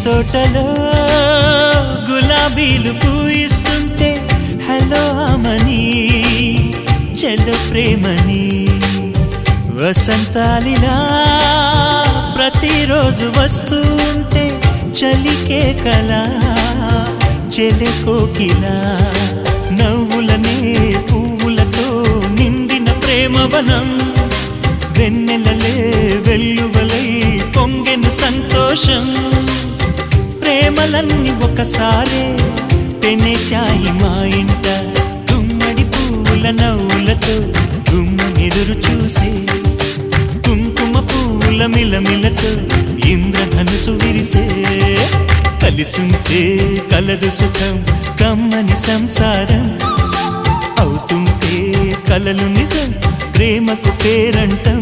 తోటలో గులాబీలు పూయిస్తుంటే హలో అమని చెల్లు ప్రేమని వసంతాలిలా ప్రతిరోజు వస్తుంటే చలికే కలా చెలె కోకిలా నవ్వులనే పువ్వులతో నిండిన ప్రేమవనం వెన్నెలలే వెల్లువలై పొంగెను సంతోషం ప్రేమలన్నీ ఒకసారే పెనేశాయి మా ఇంట గుమ్మడి పువ్వుల నవ్వులతో గుమ్మెదురు చూసే కుంకుమ పువ్వుల మిలమిలతో ఇంద్రధనుసు విరిసే కలిసుంటే కలదు సుఖం కమ్మని సంసారం అవుతుంటే కలలు నిజం ప్రేమకు పేరంటం